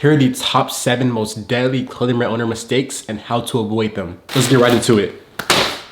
Here are the top 7 most deadly clothing brand owner mistakes and how to avoid them. Let's get right into it.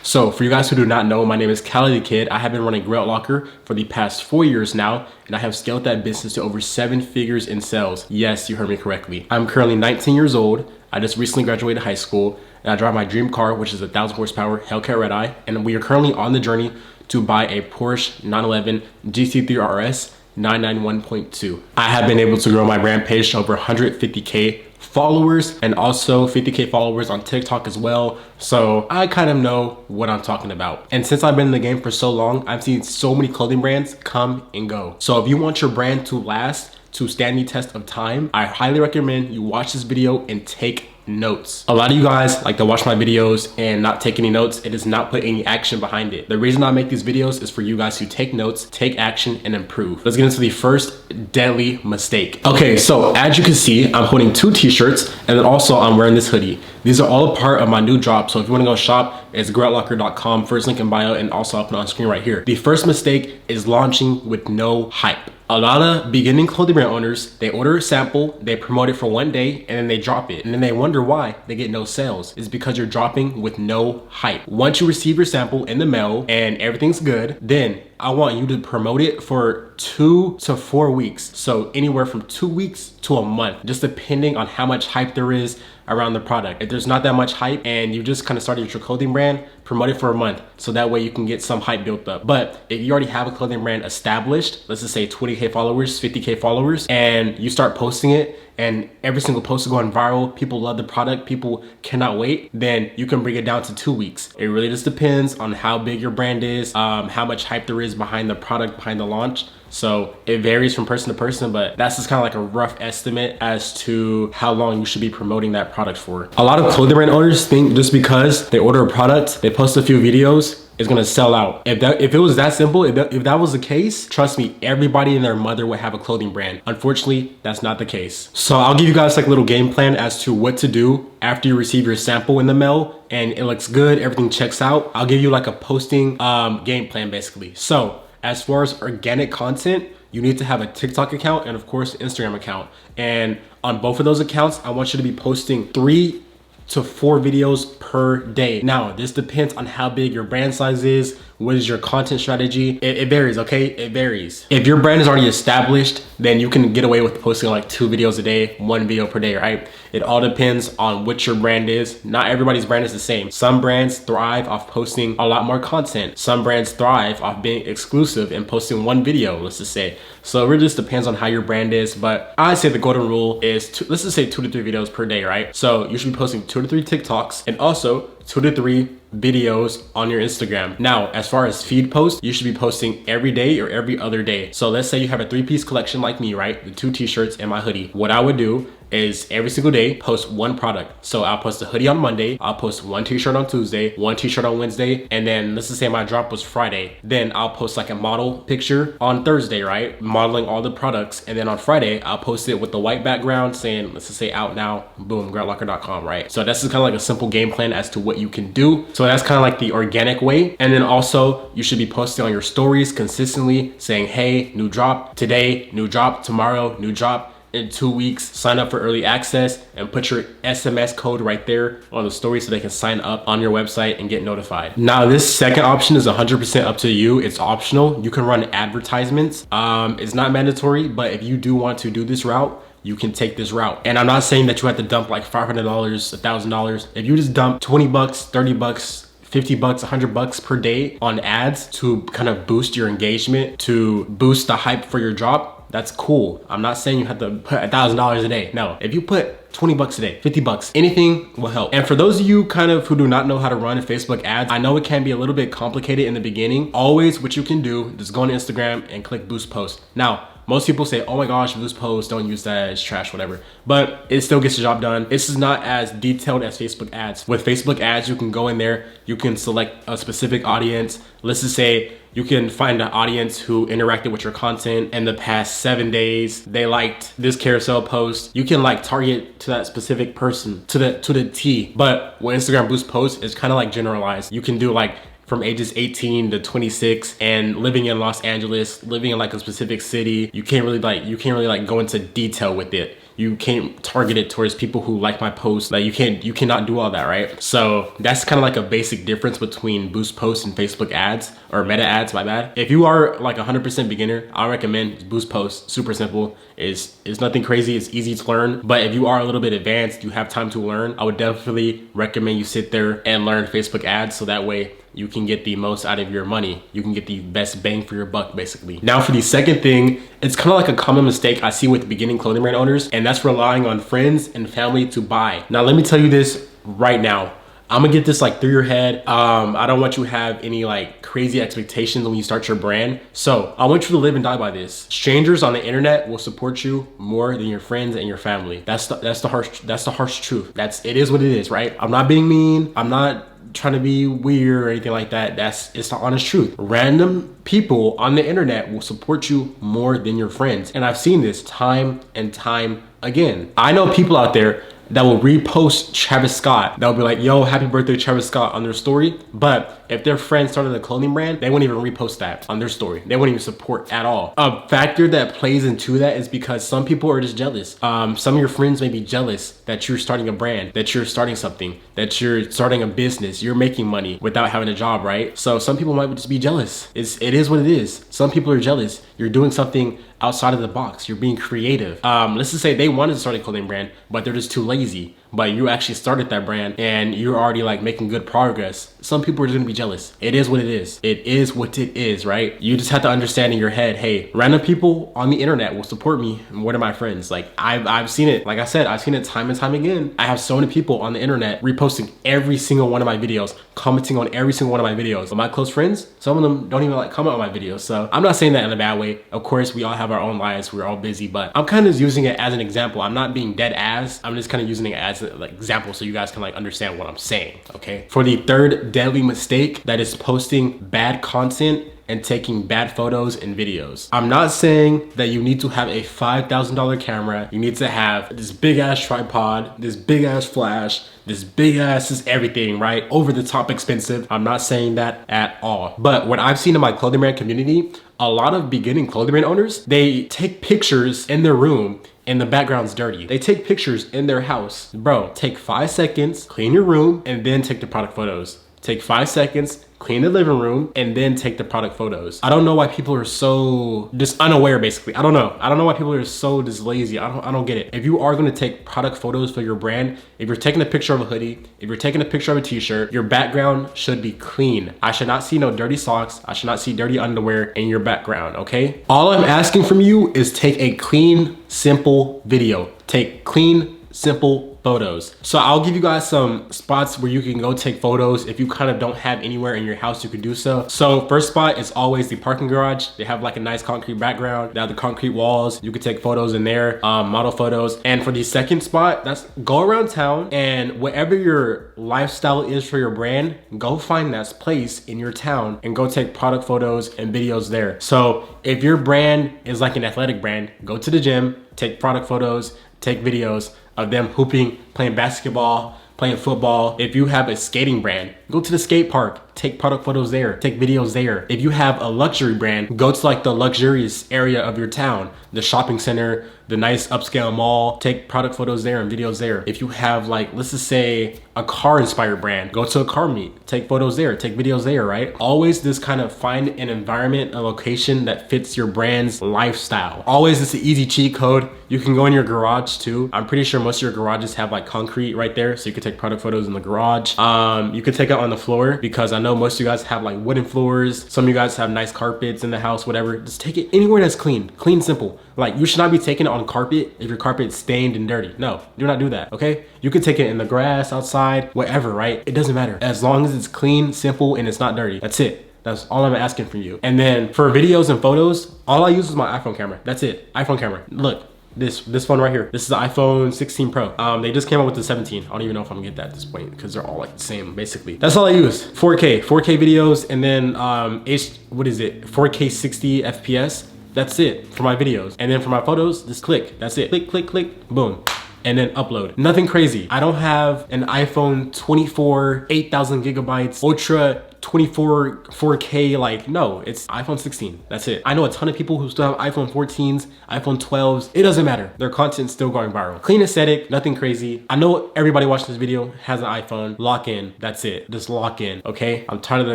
So for you guys who do not know, my name is Cali the Kid. I have been running Grail Locker for the past 4 years now, and I have scaled that business to over 7 figures in sales. Yes, you heard me correctly. I'm currently 19 years old. I just recently graduated high school, and I drive my dream car, which is a 1,000 horsepower Hellcat Red Eye, and we are currently on the journey to buy a Porsche 911 GT3 RS 991.2. I have been able to grow my brand page to over 150K followers and also 50K followers on TikTok as well. So I kind of know what I'm talking about. And since I've been in the game for so long, I've seen so many clothing brands come and go. So if you want your brand to last, to stand the test of time, I highly recommend you watch this video and take notes. A lot of you guys like to watch my videos and not take any notes. It does not put any action behind it. The reason I make these videos is for you guys to take notes, take action, and improve. Let's get into the first deadly mistake. Okay, so as you can see, I'm holding 2 t-shirts and then also I'm wearing this hoodie. These are all a part of my new drop. So if you want to go shop, it's graillocker.com, first link in bio, and also I'll put it on screen right here. The first mistake is launching with no hype. A lot of beginning clothing brand owners, they order a sample, they promote it for one day, and then they drop it. And then they wonder why they get no sales. It's because you're dropping with no hype. Once you receive your sample in the mail and everything's good, then I want you to promote it for 2 to 4 weeks. So anywhere from 2 weeks to a month, just depending on how much hype there is around the product. If there's not that much hype and you just kind of started your clothing brand, promote it for a month. So that way you can get some hype built up. But if you already have a clothing brand established, let's just say 20K followers, 50K followers, and you start posting it and every single post is going viral, people love the product, people cannot wait, then you can bring it down to 2 weeks. It really just depends on how big your brand is, how much hype there is behind the product, behind the launch. So it varies from person to person, but that's just kind of like a rough estimate as to how long you should be promoting that product for. A lot of clothing brand owners think just because they order a product, they post a few videos, it's gonna sell out. If it was that simple, if that was the case, trust me, everybody and their mother would have a clothing brand. Unfortunately, that's not the case. So I'll give you guys like a little game plan as to what to do after you receive your sample in the mail and it looks good, everything checks out. I'll give you like a posting game plan basically. So as far as organic content, you need to have a TikTok account and of course Instagram account. And on both of those accounts, I want you to be posting 3 to 4 videos per day. Now, this depends on how big your brand size is, what is your content strategy. It varies, okay? It varies. If your brand is already established, then you can get away with posting like 2 videos a day, 1 video per day, right? It all depends on what your brand is. Not everybody's brand is the same. Some brands thrive off posting a lot more content. Some brands thrive off being exclusive and posting 1 video, let's just say. So it really just depends on how your brand is, but I say the golden rule is, let's just say 2 to 3 videos per day, right? So you should be posting 2 to 3 TikToks and also 2 to 3 videos on your Instagram. Now, as far as feed posts, you should be posting every day or every other day. So let's say you have a 3-piece collection like me, right? The 2 t-shirts and my hoodie. What I would do is every single day post 1 product. So I'll post a hoodie on Monday, I'll post 1 t-shirt on Tuesday, 1 t-shirt on Wednesday, and then let's just say my drop was Friday. Then I'll post like a model picture on Thursday, right? Modeling all the products. And then on Friday, I'll post it with the white background saying, let's just say out now, boom, graillocker.com, right? So that's just kind of like a simple game plan as to what you can do. So that's kind of like the organic way. And then also you should be posting on your stories consistently saying, hey, new drop today, new drop tomorrow, new drop in 2 weeks, sign up for early access and put your SMS code right there on the story so they can sign up on your website and get notified. Now, this second option is 100% up to you. It's optional. You can run advertisements. It's not mandatory, but if you do want to do this route, you can take this route. And I'm not saying that you have to dump like $500, $1,000. If you just dump 20 bucks, 30 bucks, 50 bucks, 100 bucks per day on ads to kind of boost your engagement, to boost the hype for your drop, that's cool. I'm not saying you have to put $1,000 a day. No, if you put 20 bucks a day, 50 bucks, anything will help. And for those of you kind of who do not know how to run Facebook ads, I know it can be a little bit complicated in the beginning. Always what you can do, just go on Instagram and click boost post. Now, most people say, oh my gosh, boost post, don't use that, it's trash, whatever. But it still gets the job done. This is not as detailed as Facebook ads. With Facebook ads, you can go in there, you can select a specific audience. Let's just say you can find an audience who interacted with your content in the past 7 days. They liked this carousel post. You can like target to that specific person to the T. But with Instagram boost posts, it's kind of like generalized. You can do like from ages 18 to 26 and living in Los Angeles, living in like a specific city. You can't really like go into detail with it. You can't target it towards people who like my posts. Like you cannot do all that, right? So that's kind of like a basic difference between boost posts and Facebook ads, or meta ads, my bad. If you are like 100% beginner, I recommend boost posts. Super simple. It's nothing crazy. It's easy to learn. But if you are a little bit advanced, you have time to learn, I would definitely recommend you sit there and learn Facebook ads, so that way you can get the most out of your money. You can get the best bang for your buck, basically. Now for the second thing, it's kind of like a common mistake I see with beginning clothing brand owners, and that's relying on friends and family to buy. Now let me tell you this right now. I'm gonna get this like through your head. I don't want you to have any like crazy expectations when you start your brand. So I want you to live and die by this. Strangers on the internet will support you more than your friends and your family. That's the harsh truth. It is what it is, right? I'm not being mean. I'm not trying to be weird or anything like that. It's the honest truth. Random people on the internet will support you more than your friends. And I've seen this time and time again. I know people out there that will repost Travis Scott. They'll be like, yo, happy birthday, Travis Scott, on their story. But if their friend started a clothing brand, they wouldn't even repost that on their story. They wouldn't even support at all. A factor that plays into that is because some people are just jealous. Some of your friends may be jealous that you're starting a brand, that you're starting something, that you're starting a business, you're making money without having a job, right? So some people might just be jealous. It is what it is. Some people are jealous. You're doing something outside of the box. You're being creative. Let's just say they wanted to start a clothing brand, but they're just too lazy. But you actually started that brand and you're already like making good progress. Some people are just gonna be jealous. It is what it is. It is what it is, right? You just have to understand in your head, hey, random people on the internet will support me more than my friends. Like I've seen it. Like I said, I've seen it time and time again. I have so many people on the internet reposting every single one of my videos, commenting on every single one of my videos. But my close friends, some of them don't even like comment on my videos. So I'm not saying that in a bad way. Of course, we all have our own lives. We're all busy, but I'm kind of using it as an example. I'm not being dead ass. I'm just kind of using it as an like example so you guys can like understand what I'm saying, okay? For the third deadly mistake, that is posting bad content and taking bad photos and videos. I'm not saying that you need to have a $5,000 camera. You need to have this big ass tripod, this big ass flash, this big ass is everything, right? Over the top expensive. I'm not saying that at all. But what I've seen in my clothing brand community, a lot of beginning clothing brand owners, they take pictures in their room and the background's dirty. They take pictures in their house. Bro, take 5 seconds, clean your room, and then take the product photos. Take 5 seconds, clean the living room, and then take the product photos. I don't know why people are so just unaware, basically. I don't know why people are so just lazy. I don't get it. If you are gonna take product photos for your brand, if you're taking a picture of a hoodie, if you're taking a picture of a t-shirt, your background should be clean. I should not see no dirty socks. I should not see dirty underwear in your background, okay? All I'm asking from you is take a clean, simple video. Take clean, simple photos. So I'll give you guys some spots where you can go take photos if you kind of don't have anywhere in your house you could do so. So first spot is always the parking garage. They have like a nice concrete background. They have the concrete walls. You could take photos in there, model photos. And for the second spot, that's go around town and whatever your lifestyle is for your brand, go find that place in your town and go take product photos and videos there. So if your brand is like an athletic brand, go to the gym, take product photos, take videos of them hooping, playing basketball, playing football. If you have a skating brand, go to the skate park, take product photos there, take videos there. If you have a luxury brand, go to like the luxurious area of your town, the shopping center, the nice upscale mall, take product photos there and videos there. If you have like, let's just say a car inspired brand, go to a car meet, take photos there, take videos there, right? Always just kind of find an environment, a location that fits your brand's lifestyle. Always, it's an easy cheat code. You can go in your garage too. I'm pretty sure most of your garages have like concrete right there, so you can take product photos in the garage. You can take it on the floor because I know most of you guys have like wooden floors. Some of you guys have nice carpets in the house, whatever. Just take it anywhere that's clean, simple. Like you should not be taking it on carpet if your carpet's stained and dirty. No, do not do that, okay? You can take it in the grass, outside, whatever, right? It doesn't matter. As long as it's clean, simple, and it's not dirty. That's it. That's all I'm asking from you. And then for videos and photos, all I use is my iPhone camera. That's it, iPhone camera. Look, this phone right here. This is the iPhone 16 Pro. They just came out with the 17. I don't even know if I'm gonna get that at this point because they're all like the same, basically. That's all I use. 4K videos, and then 4K 60 FPS. That's it for my videos. And then for my photos, just click. That's it. Click, click, click, boom. And then upload. Nothing crazy. I don't have an iPhone 24, 8,000 gigabytes, ultra 4K, like, no, it's iPhone 16. That's it. I know a ton of people who still have iPhone 14s, iPhone 12s. It doesn't matter. Their content's still going viral. Clean aesthetic, nothing crazy. I know everybody watching this video has an iPhone. Lock in. That's it. Just lock in, okay? I'm tired of the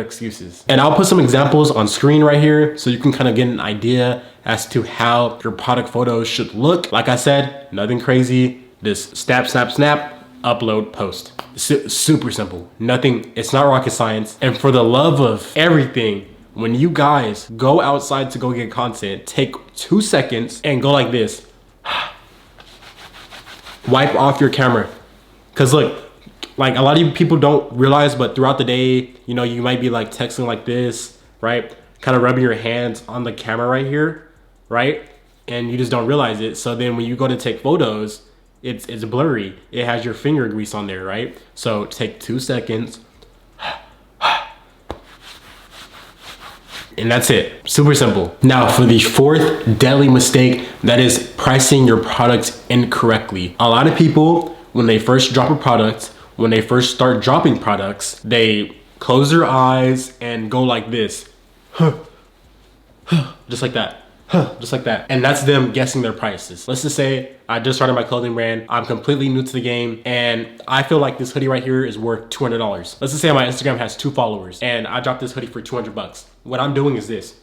excuses. And I'll put some examples on screen right here so you can kind of get an idea as to how your product photos should look. Like I said, nothing crazy. Just snap, snap, snap, upload, post. Super simple. Nothing, it's not rocket science. And for the love of everything, when you guys go outside to go get content, take 2 seconds and go like this. Wipe off your camera. Cause look, like a lot of people don't realize, but throughout the day, you know, you might be like texting like this, right? Kind of rubbing your hands on the camera right here, right? And you just don't realize it. So then when you go to take photos, it's blurry. It has your finger grease on there, right? So take 2 seconds. And that's it. Super simple. Now for the fourth deadly mistake, that is pricing your product incorrectly. A lot of people, when they first drop a product, when they first start dropping products, they close their eyes and go like this. Just like that. Just like that. And that's them guessing their prices. Let's just say I just started my clothing brand. I'm completely new to the game and I feel like this hoodie right here is worth $200. Let's just say my Instagram has 2 followers and I dropped this hoodie for 200 bucks. What I'm doing is this.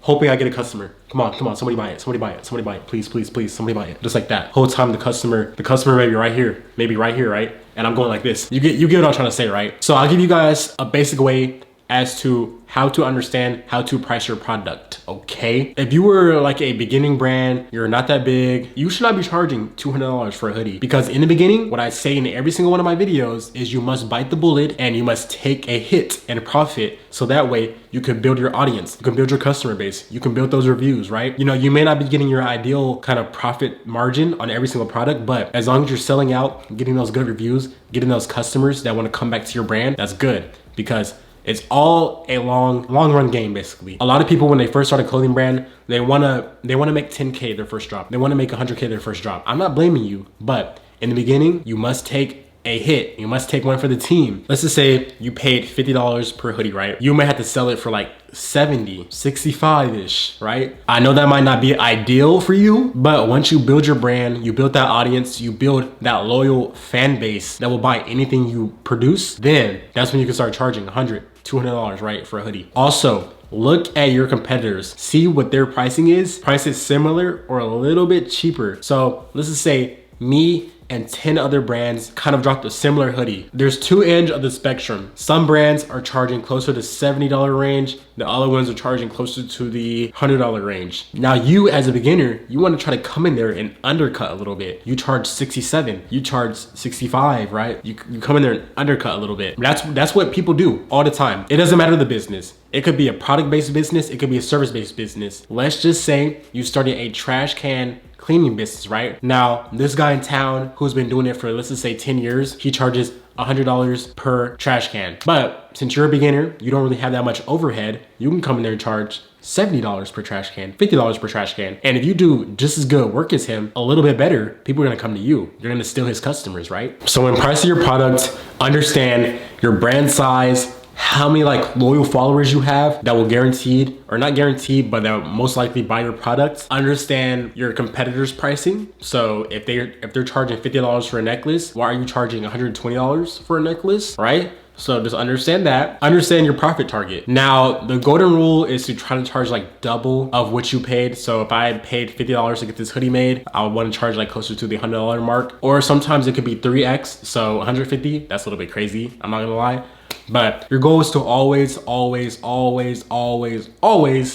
Hoping I get a customer. Come on, somebody buy it, somebody buy it, somebody buy it. Please, please, please, somebody buy it. Just like that. Whole time the customer maybe right here, right? And I'm going like this. You get what I'm trying to say, right? So I'll give you guys a basic way as to how to understand how to price your product, okay? If you were like a beginning brand, you're not that big, you should not be charging $200 for a hoodie. Because in the beginning, what I say in every single one of my videos is you must bite the bullet and you must take a hit and profit. So that way you can build your audience, you can build your customer base, you can build those reviews, right? You know, you may not be getting your ideal kind of profit margin on every single product, but as long as you're selling out, getting those good reviews, getting those customers that want to come back to your brand, that's good. Because it's all a long run game, basically. A lot of people, when they first start a clothing brand, they wanna make 10K their first drop. They wanna make 100K their first drop. I'm not blaming you, but in the beginning, you must take a hit. You must take one for the team. Let's just say you paid $50 per hoodie, right? You may have to sell it for like 70, 65-ish, right? I know that might not be ideal for you, but once you build your brand, you build that audience, you build that loyal fan base that will buy anything you produce, then that's when you can start charging $100, $200, right, for a hoodie. Also, look at your competitors, see what their pricing is, price it similar or a little bit cheaper. So let's just say me and 10 other brands kind of dropped a similar hoodie. There's 2 ends of the spectrum. Some brands are charging closer to $70 range. The other ones are charging closer to the $100 range. Now you as a beginner, you want to try to come in there and undercut a little bit. You charge 67, you charge 65, right? You come in there and undercut a little bit. That's what people do all the time. It doesn't matter the business. It could be a product-based business. It could be a service-based business. Let's just say you started a trash can cleaning business, right? Now, this guy in town who's been doing it for, let's just say 10 years, he charges $100 per trash can. But since you're a beginner, you don't really have that much overhead, you can come in there and charge $70 per trash can, $50 per trash can. And if you do just as good work as him, a little bit better, people are gonna come to you. You're gonna steal his customers, right? So when pricing your product, understand your brand size, how many like loyal followers you have that will guaranteed, or not guaranteed, but that will most likely buy your products. Understand your competitors' pricing. So if they're charging $50 for a necklace, why are you charging $120 for a necklace, right? So just understand that. Understand your profit target. Now, the golden rule is to try to charge like double of what you paid. So if I paid $50 to get this hoodie made, I would want to charge like closer to the $100 mark. Or sometimes it could be 3x, so 150. That's a little bit crazy, I'm not gonna lie. But your goal is to always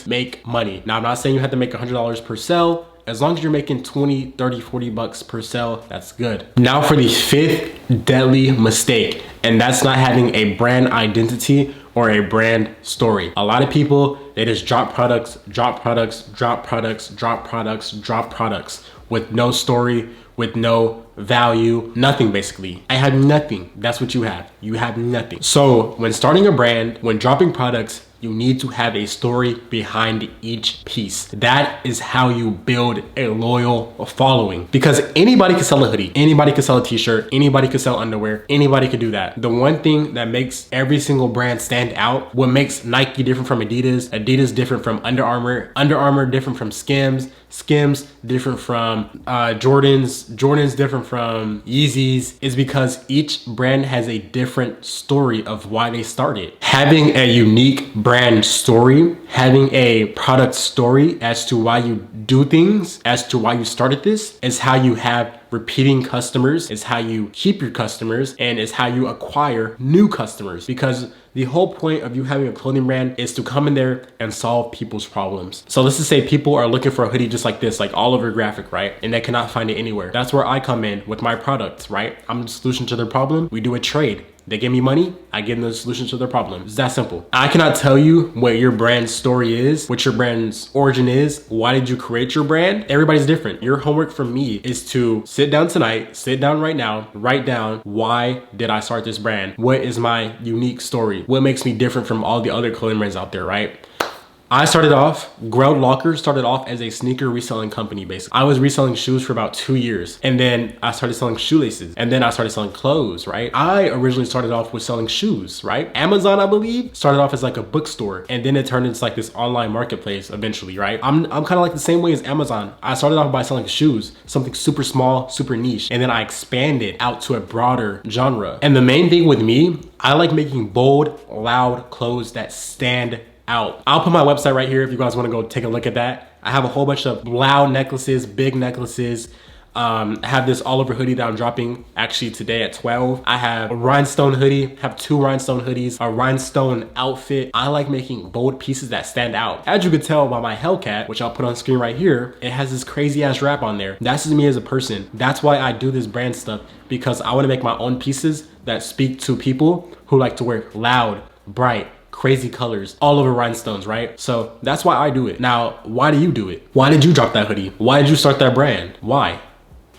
make money. Now, I'm not saying you have to make $100 per sale. As long as you're making 20, 30, 40 bucks per sale, that's good. Now for the 5th deadly mistake, and that's not having a brand identity or a brand story. A lot of people, they just drop products with no story, with no value, nothing basically. I have nothing. That's what you have. You have nothing. So when starting a brand, when dropping products, You need to have a story behind each piece. That is how you build a loyal following, because anybody can sell a hoodie, anybody can sell a t-shirt, anybody can sell underwear, anybody can do that. The one thing that makes every single brand stand out, what makes Nike different from Adidas, Adidas different from Under Armour, Under Armour different from Skims, Skims different from Jordans, Jordans different from Yeezys, is because each brand has a different story of why they started. Having a unique brand story, having a product story as to why you do things, as to why you started this, is how you have repeating customers, is how you keep your customers, and is how you acquire new customers. Because the whole point of you having a clothing brand is to come in there and solve people's problems. So let's just say people are looking for a hoodie just like this, like all over graphic, right? And they cannot find it anywhere. That's where I come in with my products, right? I'm the solution to their problem. We do a trade. They give me money, I give them the solution to their problem. It's that simple. I cannot tell you what your brand's story is, what your brand's origin is. Why did you create your brand? Everybody's different. Your homework from me is to sit down tonight, sit down right now, write down, why did I start this brand? What is my unique story? What makes me different from all the other clothing brands out there, right? I started off, Grilled Locker started off as a sneaker reselling company, basically. I was reselling shoes for about 2 years. And then I started selling shoelaces. And then I started selling clothes, right? I originally started off with selling shoes, right? Amazon, I believe, started off as like a bookstore. And then it turned into like this online marketplace eventually, right? I'm kind of like the same way as Amazon. I started off by selling shoes, something super small, super niche. And then I expanded out to a broader genre. And the main thing with me, I like making bold, loud clothes that stand out. I'll put my website right here if you guys want to go take a look at that. I have a whole bunch of loud necklaces, big necklaces. I have this all over hoodie that I'm dropping actually today at 12. I have a rhinestone hoodie, have 2 rhinestone hoodies, a rhinestone outfit. I like making bold pieces that stand out. As you could tell by my Hellcat, which I'll put on screen right here, it has this crazy ass wrap on there. That's just me as a person. That's why I do this brand stuff, because I want to make my own pieces that speak to people who like to wear loud, bright, crazy colors all over rhinestones, right? So that's why I do it. Now, why do you do it? Why did you drop that hoodie? Why did you start that brand? Why?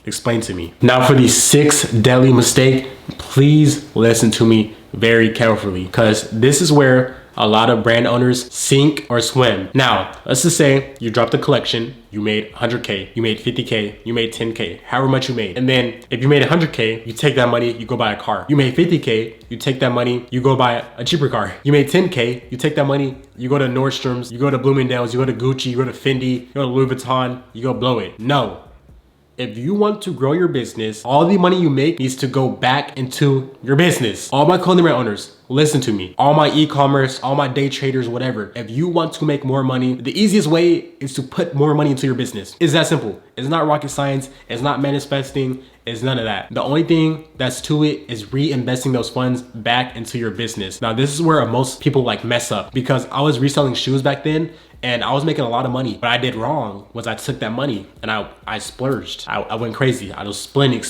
Explain to me. Now for the 6th deadly mistake, please listen to me very carefully, because this is where a lot of brand owners sink or swim. Now, let's just say you dropped a collection, you made 100K, you made 50K, you made 10K, however much you made. And then if you made 100K, you take that money, you go buy a car. You made 50K, you take that money, you go buy a cheaper car. You made 10K, you take that money, you go to Nordstrom's, you go to Bloomingdale's, you go to Gucci, you go to Fendi, you go to Louis Vuitton, you go blow it. No. If you want to grow your business, all the money you make needs to go back into your business. All my clothing brand owners, listen to me. All my e-commerce, all my day traders, whatever. If you want to make more money, the easiest way is to put more money into your business. It's that simple. It's not rocket science. It's not manifesting. It's none of that. The only thing that's to it is reinvesting those funds back into your business. Now, this is where most people like mess up, because I was reselling shoes back then and I was making a lot of money. What I did wrong was I took that money and I splurged. I went crazy. I was spending,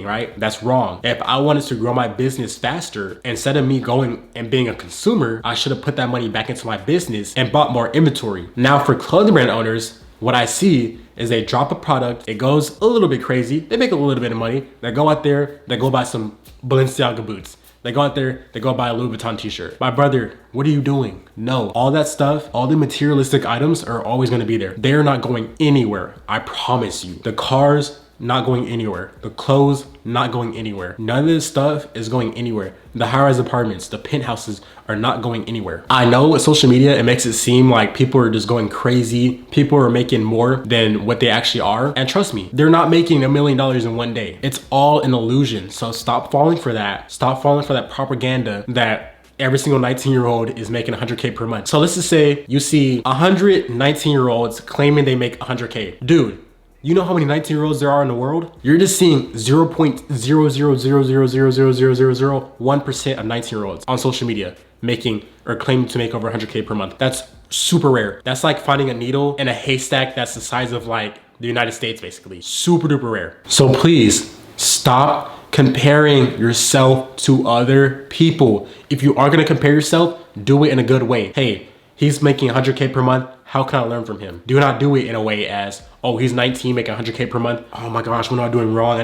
right? That's wrong. If I wanted to grow my business faster, instead of me going and being a consumer, I should have put that money back into my business and bought more inventory. Now for clothing brand owners, what I see is they drop a product, it goes a little bit crazy, they make a little bit of money, they go out there, they go buy some Balenciaga boots. They go out there, they go buy a Louis Vuitton t-shirt. My brother, what are you doing? No, all that stuff, all the materialistic items are always gonna be there. They're not going anywhere, I promise you. The cars, not going anywhere. The clothes, not going anywhere. None of this stuff is going anywhere. The high-rise apartments, the penthouses are not going anywhere. I know with social media, it makes it seem like people are just going crazy. People are making more than what they actually are. And trust me, they're not making $1 million in one day. It's all an illusion. So stop falling for that. Stop falling for that propaganda that every single 19-year-old is making 100K per month. So let's just say you see 100 19-year-olds claiming they make 100K. Dude, you know how many 19-year-olds there are in the world? You're just seeing 0.000000001% of 19-year-olds on social media making or claiming to make over 100K per month. That's super rare. That's like finding a needle in a haystack that's the size of like the United States, basically. Super duper rare. So please stop comparing yourself to other people. If you are gonna compare yourself, do it in a good way. Hey, he's making 100K per month. How can I learn from him? Do not do it in a way as, oh, he's 19 making 100K per month. Oh my gosh, what am I doing wrong?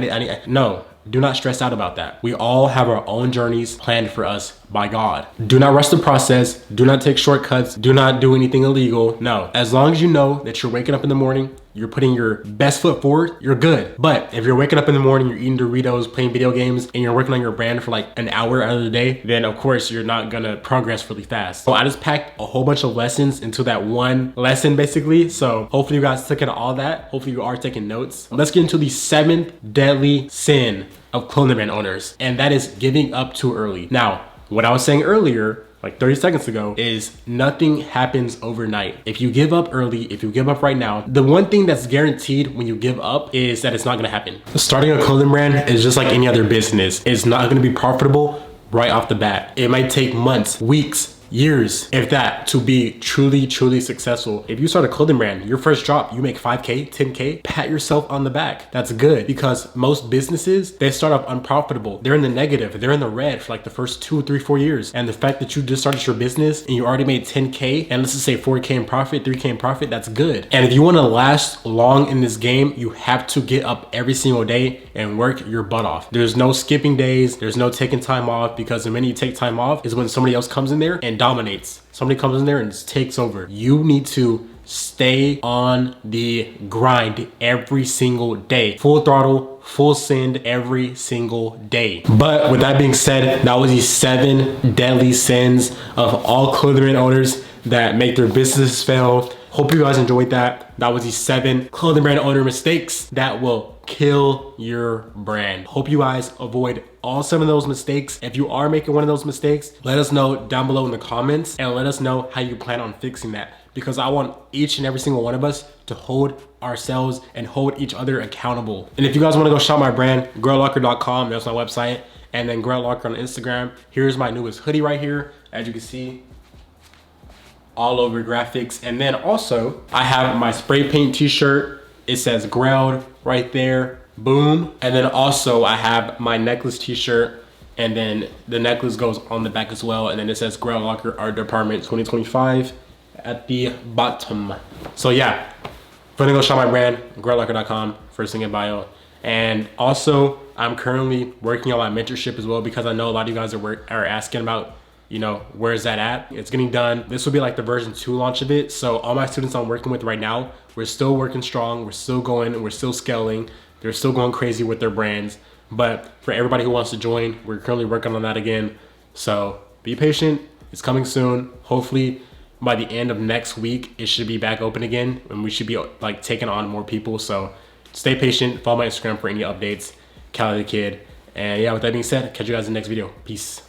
No, do not stress out about that. We all have our own journeys planned for us by God. Do not rush the process. Do not take shortcuts. Do not do anything illegal. No, as long as you know that you're waking up in the morning, you're putting your best foot forward, you're good. But if you're waking up in the morning, you're eating Doritos, playing video games, and you're working on your brand for like an hour out of the day, then of course you're not gonna progress really fast. So I just packed a whole bunch of lessons into that one lesson basically. So hopefully you guys took in all that. Hopefully you are taking notes. Let's get into the 7th deadly sin of clothing brand owners, and that is giving up too early. Now, what I was saying earlier, like 30 seconds ago, is nothing happens overnight. If you give up early, if you give up right now, the one thing that's guaranteed when you give up is that it's not gonna happen. Starting a clothing brand is just like any other business. It's not gonna be profitable right off the bat. It might take months, weeks, years, if that, to be truly successful. If you start a clothing brand, your first drop, you make 5K, 10K, pat yourself on the back. That's good, because most businesses, they start off unprofitable. They're in the negative, they're in the red for like the first 2, 3, 4 years. And the fact that you just started your business and you already made 10K, and let's just say 4K in profit, 3K in profit, that's good. And if you wanna last long in this game, you have to get up every single day and work your butt off. There's no skipping days, there's no taking time off, because the minute you take time off is when somebody else comes in there and dominates. Somebody comes in there and just takes over. You need to stay on the grind every single day. Full throttle, full send every single day. But with that being said, that was the 7 deadly sins of all clothing brand owners that make their businesses fail. Hope you guys enjoyed that. That was the 7 clothing brand owner mistakes that will kill your brand. Hope you guys avoid all 7 of those mistakes. If you are making one of those mistakes, let us know down below in the comments, and let us know how you plan on fixing that, because I want each and every single one of us to hold ourselves and hold each other accountable. And if you guys want to go shop my brand, growlocker.com, that's my website, and then growlocker on Instagram. Here's my newest hoodie right here, as you can see, all over graphics. And then also I have my spray paint t-shirt. It says Grailed right there, boom. And then also I have my necklace t-shirt, and then the necklace goes on the back as well. And then it says Grail Locker Art Department 2025 at the bottom. So yeah, if you wanna go shop my brand, growlocker.com, first thing in bio. And also I'm currently working on my mentorship as well, because I know a lot of you guys are asking about, you know, where is that at? It's getting done. This will be like the version 2 launch of it. So all my students I'm working with right now, we're still working strong. We're still going, we're still scaling. They're still going crazy with their brands. But for everybody who wants to join, we're currently working on that again. So be patient, it's coming soon. Hopefully by the end of next week, it should be back open again, and we should be like taking on more people. So stay patient, follow my Instagram for any updates, Cali the Kid. And yeah, with that being said, catch you guys in the next video. Peace.